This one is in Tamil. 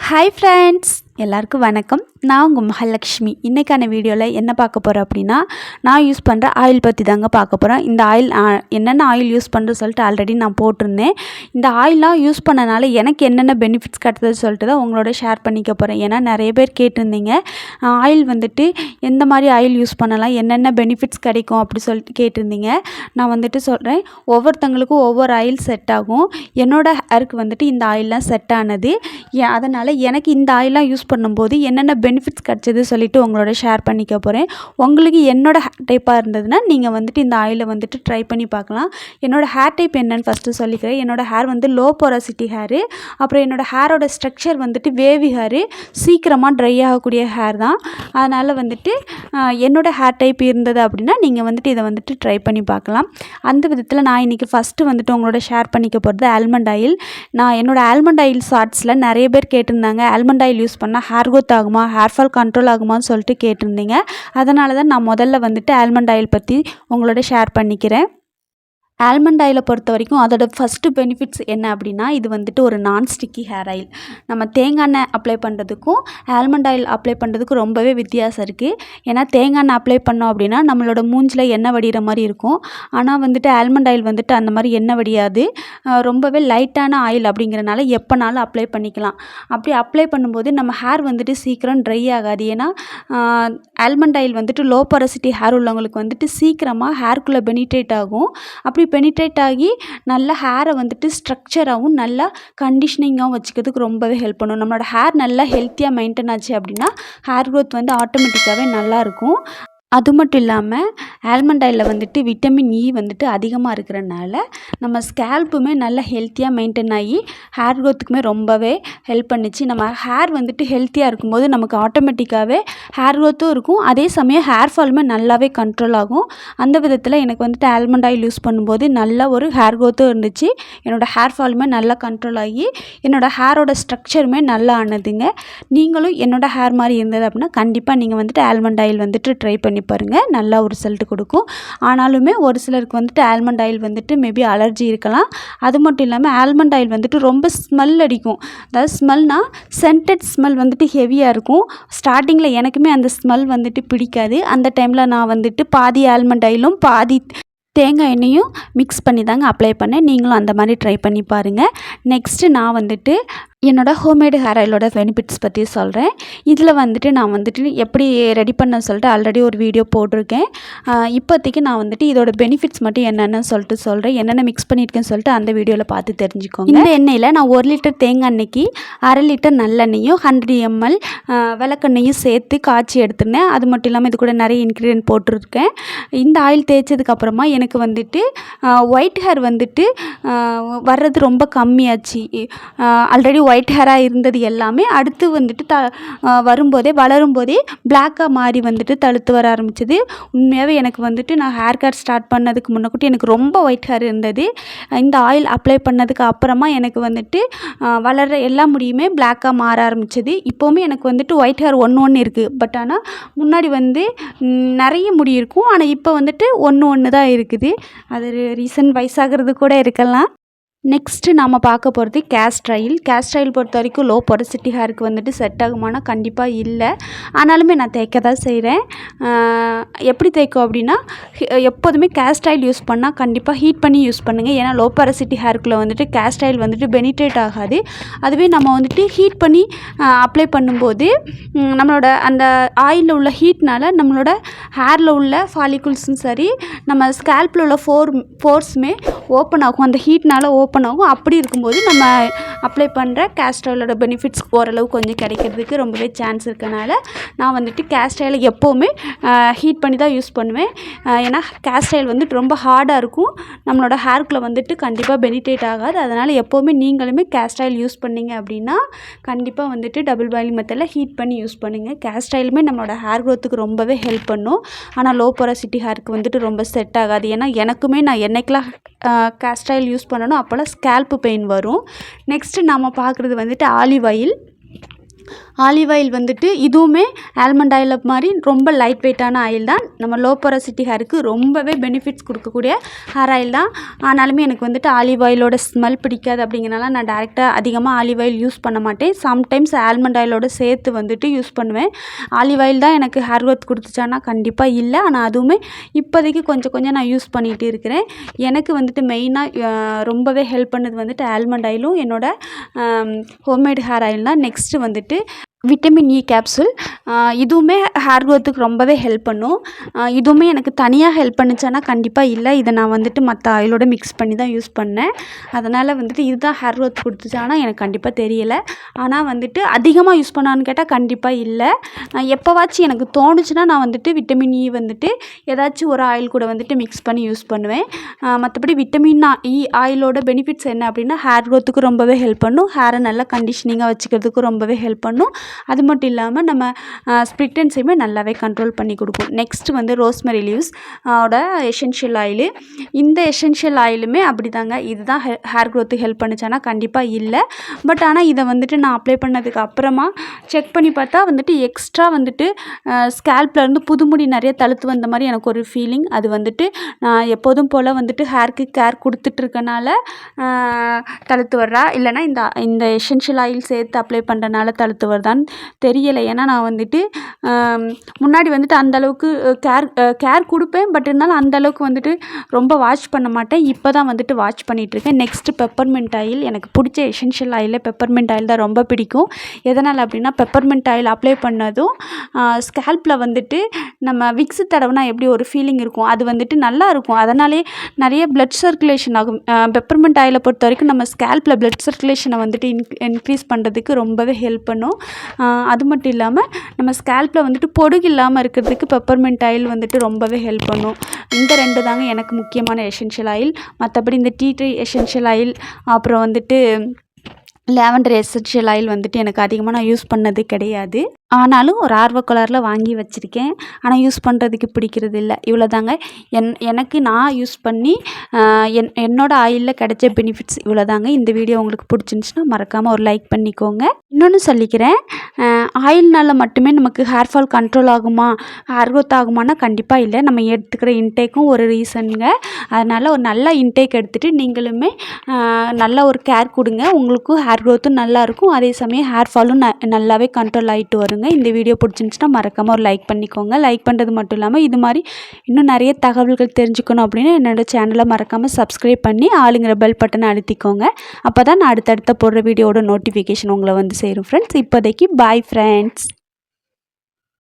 ஹாய் ஃப்ரெண்ட்ஸ், எல்லாருக்கும் வணக்கம். நான் உங்கள் மகாலட்சுமி. இன்றைக்கான வீடியோவில் என்ன பார்க்க போகிறேன் அப்படின்னா, நான் யூஸ் பண்ணுற ஆயில் பற்றி தாங்க பார்க்க போகிறேன். இந்த ஆயில் என்னென்ன ஆயில் யூஸ் பண்ணுறது சொல்லிட்டு ஆல்ரெடி நான் போட்டிருந்தேன். இந்த ஆயிலாம் யூஸ் பண்ணனால எனக்கு என்னென்ன பெனிஃபிட்ஸ் கிடைச்சது சொல்லிட்டு தான் உங்களோட ஷேர் பண்ணிக்க போகிறேன். ஏன்னா நிறைய பேர் கேட்டிருந்தீங்க, ஆயில் வந்துட்டு எந்த மாதிரி ஆயில் யூஸ் பண்ணலாம், என்னென்ன பெனிஃபிட்ஸ் கிடைக்கும் அப்படி சொல்லிட்டு கேட்டிருந்தீங்க. நான் வந்துட்டு சொல்கிறேன், ஒவ்வொருத்தங்களுக்கும் ஒவ்வொரு ஆயில் செட் ஆகும். என்னோடய ஹேருக்கு வந்துட்டு இந்த ஆயிலெலாம் செட் ஆனது. அதனால் எனக்கு இந்த ஆயிலாம் யூஸ் பண்ணும்போது என்னென்ன பெனிஃபிட்ஸ் கிடச்சிது சொல்லிவிட்டு உங்களோட ஷேர் பண்ணிக்க போகிறேன். உங்களுக்கு என்னோடய ஹேர் டைப்பாக இருந்ததுன்னா நீங்கள் வந்துட்டு இந்த ஆயிலை வந்துட்டு ட்ரை பண்ணி பார்க்கலாம். என்னோடய ஹேர் டைப் என்னென்னு ஃபஸ்ட்டு சொல்லிக்கிறேன். என்னோடய ஹேர் வந்து லோ போரோசிட்டி ஹேரு. அப்புறம் என்னோடய ஹேரோட ஸ்ட்ரக்சர் வந்துட்டு வேவி ஹேரு. சீக்கிரமாக ட்ரை ஆகக்கூடிய ஹேர் தான். அதனால் வந்துட்டு என்னோடய ஹேர் டைப் இருந்தது அப்படின்னா நீங்கள் வந்துட்டு இதை வந்துட்டு ட்ரை பண்ணி பார்க்கலாம். அந்த விதத்தில் நான் இன்றைக்கி ஃபஸ்ட்டு வந்துட்டு உங்களோட ஷேர் பண்ணிக்க போகிறது ஆல்மண்ட் ஆயில். நான் என்னோடய ஆல்மண்ட் ஆயில் ஷார்ட்ஸில் நிறைய பேர் கேட்டிருந்தாங்க, ஆல்மண்ட் ஆயில் யூஸ் பண்ணால் ஹேர் க்ரோத் ஆகுமா, ஹேர் ஃபால் கண்ட்ரோல் ஆகுமான்னு சொல்லிட்டு கேட்டிருந்தீங்க. அதனால தான் நான் முதல்ல வந்துட்டு ஆல்மண்ட் ஆயில் பற்றி உங்களோட ஷேர் பண்ணிக்கிறேன். ஆல்மண்ட் ஆயிலை பொறுத்த வரைக்கும் அதோட ஃபஸ்ட்டு பெனிஃபிட்ஸ் என்ன அப்படின்னா, இது வந்துட்டு ஒரு நான் ஸ்டிக்கி ஹேர் ஆயில். நம்ம தேங்காய் எண்ணெய் அப்ளை பண்ணுறதுக்கும் ஆல்மண்ட் ஆயில் அப்ளை பண்ணுறதுக்கும் ரொம்பவே வித்தியாசம் இருக்குது. ஏன்னா தேங்காய் எண்ணெய் அப்ளை பண்ணோம் அப்படின்னா நம்மளோட மூஞ்சில் எண்ணெய் வடிகிற மாதிரி இருக்கும். ஆனால் வந்துட்டு ஆல்மண்ட் ஆயில் வந்துட்டு அந்த மாதிரி எண்ணெய் வடியாது. ரொம்பவே லைட்டான ஆயில் அப்படிங்கிறனால எப்போனாலும் அப்ளை பண்ணிக்கலாம். அப்படி அப்ளை பண்ணும்போது நம்ம ஹேர் வந்துட்டு சீக்கிரம் ட்ரை ஆகாது. ஏன்னா ஆல்மண்ட் ஆயில் வந்துட்டு லோ போரோசிட்டி ஹேர் உள்ளவங்களுக்கு வந்துட்டு சீக்கிரமாக ஹேர்க்குள்ளே பெனிட்ரேட் ஆகும். அப்படி பெனிட்ரேட் ஆகி நல்ல ஹேரை வந்துட்டு ஸ்ட்ரக்சராகவும் நல்லா கண்டிஷனிங்காகவும் வச்சுக்கிறதுக்கு ரொம்பவே ஹெல்ப் பண்ணும். நம்மளோட ஹேர் நல்லா ஹெல்த்தியாக மெயின்டைன் ஆச்சு அப்படின்னா ஹேர் க்ரோத் வந்து ஆட்டோமேட்டிக்காகவே நல்லாயிருக்கும். அது மட்டும் இல்லாமல் ஆல்மண்ட் ஆயிலில் வந்துட்டு விட்டமின் இ வந்துட்டு அதிகமாக இருக்கிறனால நம்ம ஸ்கேல்ப்புமே நல்லா ஹெல்த்தியாக மெயின்டைன் ஆகி ஹேர் க்ரோத்துக்குமே ரொம்பவே ஹெல்ப் பண்ணிச்சு. நம்ம ஹேர் வந்துட்டு ஹெல்த்தியாக இருக்கும்போது நமக்கு ஆட்டோமேட்டிக்காகவே ஹேர் க்ரோத்தும் இருக்கும். அதே சமயம் ஹேர் ஃபாலுமே நல்லாவே கண்ட்ரோல் ஆகும். அந்த விதத்தில் எனக்கு வந்துட்டு ஆல்மண்ட் ஆயில் யூஸ் பண்ணும்போது நல்ல ஒரு ஹேர் க்ரோத்தும் இருந்துச்சு. என்னோடய ஹேர் ஃபாலுமே நல்லா கண்ட்ரோல் ஆகி என்னோடய ஹேரோட ஸ்ட்ரக்சருமே நல்லா ஆனதுங்க. நீங்களும் என்னோடய ஹேர் மாதிரி இருந்தது அப்படின்னா கண்டிப்பாக நீங்கள் வந்துட்டு ஆல்மண்ட் ஆயில் வந்துட்டு ட்ரை பண்ணி பாருங்கள். நல்லா ஒரு ரிசல்ட் கொடுக்கும். ஆனாலுமே ஒரு சிலருக்கு வந்துட்டு ஆல்மண்ட் ஆயில் வந்துட்டு மேபி அலர்ஜி இருக்கலாம். அது மட்டும் இல்லாமல் ஆல்மண்ட் ஆயில் வந்துட்டு ரொம்ப ஸ்மெல் அடிக்கும். அதாவது ஸ்மெல்னால் சென்டட் ஸ்மெல் வந்துட்டு ஹெவியாக இருக்கும். ஸ்டார்டிங்கில் எனக்குமே அந்த ஸ்மெல் வந்துட்டு பிடிக்காது. அந்த டைமில் நான் வந்துட்டு பாதி ஆல்மண்ட் ஆயிலும் பாதி தேங்காய் எண்ணெயும் மிக்ஸ் பண்ணி தாங்க அப்ளை பண்ணேன். நீங்களும் அந்த மாதிரி ட்ரை பண்ணி பாருங்கள். நெக்ஸ்ட்டு நான் வந்துட்டு என்னோடய ஹோம்மேடு ஹேர் ஆயிலோட பெனிஃபிட்ஸ் பற்றி சொல்கிறேன். இதில் வந்துட்டு நான் வந்துட்டு எப்படி ரெடி பண்ண சொல்லிட்டு ஆல்ரெடி ஒரு வீடியோ போட்டிருக்கேன். இப்போதைக்கு நான் வந்துட்டு இதோட பெனிஃபிட்ஸ் மட்டும் என்னென்னு சொல்லிட்டு சொல்கிறேன். என்னென்ன மிக்ஸ் பண்ணியிருக்கேன்னு சொல்லிட்டு அந்த வீடியோவில் பார்த்து தெரிஞ்சுக்கோங்க. இந்த எண்ணெயில் நான் 1 லிட்டர் தேங்காய் எண்ணெய்க்கு 1/2 லிட்டர் நல்லெண்ணெயும் 100 ml விளக்கெண்ணெயும் சேர்த்து காய்ச்சி எடுத்துருந்தேன். அது மட்டும் இல்லாமல் இது கூட நிறைய இன்க்ரீடியன்ட் போட்டிருக்கேன். இந்த ஆயில் தேய்ச்சதுக்கப்புறமா எனக்கு வந்துட்டு ஒயிட் ஹேர் வந்துட்டு வர்றது ரொம்ப கம்மியாச்சு. ஆல்ரெடி ஒயிட் ஹேராக இருந்தது எல்லாமே அடுத்து வந்துட்டு வளரும்போதே பிளாக்காக மாறி வந்துட்டு தழுத்து வர ஆரம்பிச்சது. உண்மையாகவே எனக்கு வந்துட்டு நான் ஹேர் கேர் ஸ்டார்ட் பண்ணதுக்கு முன்னக்கூட்டி எனக்கு ரொம்ப ஒயிட் ஹேர் இருந்தது. இந்த ஆயில் அப்ளை பண்ணதுக்கு அப்புறமா எனக்கு வந்துட்டு வளர்கிற எல்லா முடியுமே பிளாக்காக மாற ஆரம்பிச்சது. இப்போவுமே எனக்கு வந்துட்டு ஒயிட் ஹேர் ஒன்று இருக்குது. பட் ஆனால் முன்னாடி வந்து நிறைய முடி இருக்கும். ஆனால் இப்போ வந்துட்டு ஒன்று தான் இருக்குது. அது ரீசன் வயசாகிறது கூட இருக்கலாம். நெக்ஸ்ட்டு நாம் பார்க்க போகிறது கேஸ்டர் ஆயில். கேஸ்டர் ஆயில் பொறுத்த வரைக்கும் லோ போரோசிட்டி ஹேருக்கு வந்துட்டு செட் ஆகுமானா கண்டிப்பாக இல்லை. ஆனாலுமே நான் தேய்க்க தான் செய்கிறேன். எப்படி தேய்க்கும் அப்படின்னா, எப்போதுமே கேஸ்டர் ஆயில் யூஸ் பண்ணால் கண்டிப்பாக ஹீட் பண்ணி யூஸ் பண்ணுங்கள். ஏன்னா லோ போரோசிட்டி ஹேருக்குள்ளே வந்துட்டு கேஸ்டர் ஆயில் வந்துட்டு பெனிட்ரேட் ஆகாது. அதுவே நம்ம வந்துட்டு ஹீட் பண்ணி அப்ளை பண்ணும்போது நம்மளோட அந்த ஆயிலில் உள்ள ஹீட்னால் நம்மளோட ஹேரில் உள்ள ஃபாலிகுல்ஸும் சரி நம்ம ஸ்கேல்பில் உள்ள போர்ஸுமே ஓப்பன் ஆகும். அந்த ஹீட்னால் ஓப்பன் ஆகும். அப்படி இருக்கும்போது நம்ம அப்ளை பண்ணுற கேஸ்டர் ஆயிலோட பெனிஃபிட்ஸ் ஓரளவு கொஞ்சம் கிடைக்கிறதுக்கு ரொம்பவே சான்ஸ் இருக்கனால நான் வந்துட்டு கேஸ்டர் ஆயில் எப்போவுமே ஹீட் பண்ணி தான் யூஸ் பண்ணுவேன். ஏன்னா கேஸ்டர் ஆயில் வந்துட்டு ரொம்ப ஹார்டாக இருக்கும். நம்மளோட ஹேர்க்குள்ளே வந்துட்டு கண்டிப்பாக பெனிட்ரேட் ஆகாது. அதனால் எப்போவுமே நீங்களுமே கேஸ்டர் ஆயில் யூஸ் பண்ணிங்க அப்படின்னா கண்டிப்பாக வந்துட்டு டபுள் பாயிலிங் மெத்தடில் ஹீட் பண்ணி யூஸ் பண்ணுங்கள். கேஸ்டர் ஆயிலுமே நம்மளோட ஹேர் க்ரோத்துக்கு ரொம்பவே ஹெல்ப் பண்ணும். ஆனால் லோ போரோசிட்டி ஹேருக்கு வந்துட்டு ரொம்ப செட் ஆகாது. ஏன்னா எனக்குமே நான் என்னைக்கெலாம் கேஸ்டர் ஆயில் யூஸ் பண்ணணும் அப்போல்லாம் ஸ்கேல்ப்பு பெயின் வரும். நெக்ஸ்ட்டு நம்ம பார்க்குறது வந்துட்டு ஆலிவ் ஆயில். ஆலிவ் ஆயில் வந்துட்டு இதுவுமே ஆல்மண்ட் ஆயில் மாதிரி ரொம்ப லைட் வெயிட்டான ஆயில் தான். நம்ம லோ போரோசிட்டி ஹேருக்கு ரொம்பவே பெனிஃபிட்ஸ் கொடுக்கக்கூடிய ஹேர் ஆயில் தான். ஆனாலுமே எனக்கு வந்துட்டு ஆலிவ் ஆயிலோட ஸ்மெல் பிடிக்காது. அப்படிங்கிறனால நான் டேரெக்டாக அதிகமாக ஆலிவ் ஆயில் யூஸ் பண்ண மாட்டேன். சம்டைம்ஸ் ஆல்மண்ட் ஆயிலோட சேர்த்து வந்துட்டு யூஸ் பண்ணுவேன். ஆலிவ் ஆயில் தான் எனக்கு ஹேர் க்ரோத் கொடுத்துச்சானா கண்டிப்பாக இல்லை. ஆனால் அதுவுமே இப்போதைக்கு கொஞ்சம் நான் யூஸ் பண்ணிகிட்டு இருக்கிறேன். எனக்கு வந்துட்டு மெயினாக ரொம்பவே ஹெல்ப் பண்ணது வந்துட்டு ஆல்மண்ட் ஆயிலும் என்னோட ஹோம்மேட் ஹேர் ஆயில் தான். நெக்ஸ்ட்டு வந்துட்டு விட்டமின் இ கேப்சூல். இதுவுமே ஹேர் க்ரோத்துக்கு ரொம்பவே ஹெல்ப் பண்ணும். இதுவுமே எனக்கு தனியாக ஹெல்ப் பண்ணுச்சானா கண்டிப்பாக இல்லை. இதை நான் வந்துட்டு மற்ற ஆயிலோட மிக்ஸ் பண்ணி தான் யூஸ் பண்ணேன். அதனால் வந்துட்டு இதுதான் ஹேர் க்ரோத் கொடுத்துச்சானா எனக்கு கண்டிப்பாக தெரியலை. ஆனால் வந்துட்டு அதிகமாக யூஸ் பண்ணான்னு கேட்டால் கண்டிப்பாக இல்லை. எப்போவாச்சும் எனக்கு தோணுச்சுன்னா நான் வந்துட்டு விட்டமின் இ வந்துட்டு ஏதாச்சும் ஒரு ஆயில் கூட வந்துட்டு மிக்ஸ் பண்ணி யூஸ் பண்ணுவேன். மற்றபடி விட்டமின் இ ஆயிலோட பெனிஃபிட்ஸ் என்ன அப்படின்னா ஹேர் க்ரோத்துக்கு ரொம்பவே ஹெல்ப் பண்ணும். ஹேரை நல்லா கண்டிஷனிங்காக வச்சுக்கிறதுக்கு ரொம்பவே ஹெல்ப் பண்ணும். அது மட்டும் இல்லாமல் நம்ம ஸ்ப்ளிட்டன்ஸையுமே நல்லாவே கண்ட்ரோல் பண்ணி கொடுக்கும். நெக்ஸ்ட் வந்து ரோஸ்மெரி லீவ்ஸ் ஓட எசென்ஷியல் ஆயிலு. இந்த எசென்ஷியல் ஆயிலுமே அப்படி தாங்க. இதுதான் ஹேர் க்ரோத்துக்கு ஹெல்ப் பண்ணுச்சானா கண்டிப்பாக இல்லை. பட் ஆனால் இதை வந்துட்டு நான் அப்ளை பண்ணதுக்கு அப்புறமா செக் பண்ணி பார்த்தா வந்துட்டு எக்ஸ்ட்ரா வந்துட்டு ஸ்கேல்ப்லேருந்து புதுமுடி நிறைய தழுத்து வந்த மாதிரி எனக்கு ஒரு ஃபீலிங். அது வந்துட்டு நான் எப்போதும் போல் வந்துட்டு ஹேருக்கு கேர் கொடுத்துட்ருக்கனால தழுத்து வர்றா, இல்லைனா இந்த எசென்ஷியல் ஆயில் சேர்த்து அப்ளை பண்ணுறனால தழுத்து வருதான்னு தெரியலை. ஏன்னா நான் வந்துட்டு முன்னாடி வந்துட்டு அந்தளவுக்கு கேர் கொடுப்பேன். பட் இருந்தாலும் அந்தளவுக்கு வந்துட்டு ரொம்ப வாட்ச் பண்ண மாட்டேன். இப்போ தான் வந்துட்டு வாட்ச் பண்ணிகிட்ருக்கேன். Next peppermint oil. எனக்கு பிடிச்ச எசென்ஷியல் ஆயிலில் பெப்பர்மெண்ட் ஆயில் தான் ரொம்ப பிடிக்கும். எதனால் அப்படின்னா பெப்பர்மெண்ட் ஆயில் அப்ளை பண்ணதும் ஸ்கேல்பில் வந்துட்டு நம்ம விக்ஸு தடவைனா எப்படி ஒரு ஃபீலிங் இருக்கும், அது வந்துட்டு நல்லா இருக்கும். அதனாலே நிறைய பிளட் சர்க்குலேஷன் ஆகும். பெப்பர்மெண்ட் ஆயிலை பொறுத்த வரைக்கும் நம்ம ஸ்கேல்பில் பிளட் சர்க்குலேஷனை வந்துட்டு இன்க்ரீஸ் பண்ணுறதுக்கு ரொம்பவே ஹெல்ப் பண்ணும். அது மட்டும் இல்லாமல் நம்ம ஸ்கேல்பில் வந்துட்டு பொடுகு இல்லாமல் இருக்கிறதுக்கு பெப்பர்மெண்ட் ஆயில் வந்துட்டு ரொம்பவே ஹெல்ப் பண்ணும். இந்த 2 தாங்க எனக்கு முக்கியமான எசென்ஷியல் ஆயில். மற்றபடி இந்த டீ ட்ரீ எசென்ஷியல் ஆயில், அப்புறம் வந்துட்டு லேவண்டர் எசென்ஷியல் ஆயில் வந்துட்டு எனக்கு அதிகமாக நான் யூஸ் பண்ணது கிடையாது. ஆனாலும் ஒரு ஆர்வக்கோளாறில் வாங்கி வச்சுருக்கேன். ஆனால் யூஸ் பண்ணுறதுக்கு பிடிக்கிறது இல்லை. இவ்வளோ தாங்க எனக்கு நான் யூஸ் பண்ணி என்னோடய ஆயிலில் கிடைச்ச பெனிஃபிட்ஸ் இவ்வளோ தாங்க. இந்த வீடியோ உங்களுக்கு பிடிச்சிருந்துச்சுன்னா மறக்காமல் ஒரு லைக் பண்ணிக்கோங்க. இன்னொன்று சொல்லிக்கிறேன், ஆயில்னால் மட்டுமே நமக்கு ஹேர் ஃபால் கண்ட்ரோல் ஆகுமா, ஹேர் க்ரோத் ஆகுமானா கண்டிப்பாக இல்லை. நம்ம எடுத்துக்கிற இன்டேக்கும் ஒரு ரீசனுங்க. அதனால் ஒரு நல்ல இன்டேக் எடுத்துகிட்டு நீங்களுமே நல்ல ஒரு கேர் கொடுங்க. உங்களுக்கும் ஹேர் க்ரோத்தும் நல்லாயிருக்கும். அதே சமயம் ஹேர் ஃபாலும் நல்லாவே கண்ட்ரோல் ஆகிட்டு வருங்க. இந்த வீடியோ பிடிச்சிருந்துச்சுன்னா மறக்காமல் ஒரு லைக் பண்ணிக்கோங்க. லைக் பண்ணுறது மட்டும் இல்லாமல் இது மாதிரி இன்னும் நிறைய தகவல்கள் தெரிஞ்சுக்கணும் அப்படின்னா என்னோடய சேனலை மறக்காமல் சப்ஸ்கிரைப் பண்ணி ஆளுங்கிற பெல் பட்டனை அழுத்திக்கோங்க. அப்போ தான் நான் அடுத்தடுத்த போடுற வீடியோட நோட்டிஃபிகேஷன் உங்களை வந்து சேரும் ஃப்ரெண்ட்ஸ். இப்போதைக்கு பாய் ஃப்ரெண்ட்ஸ்.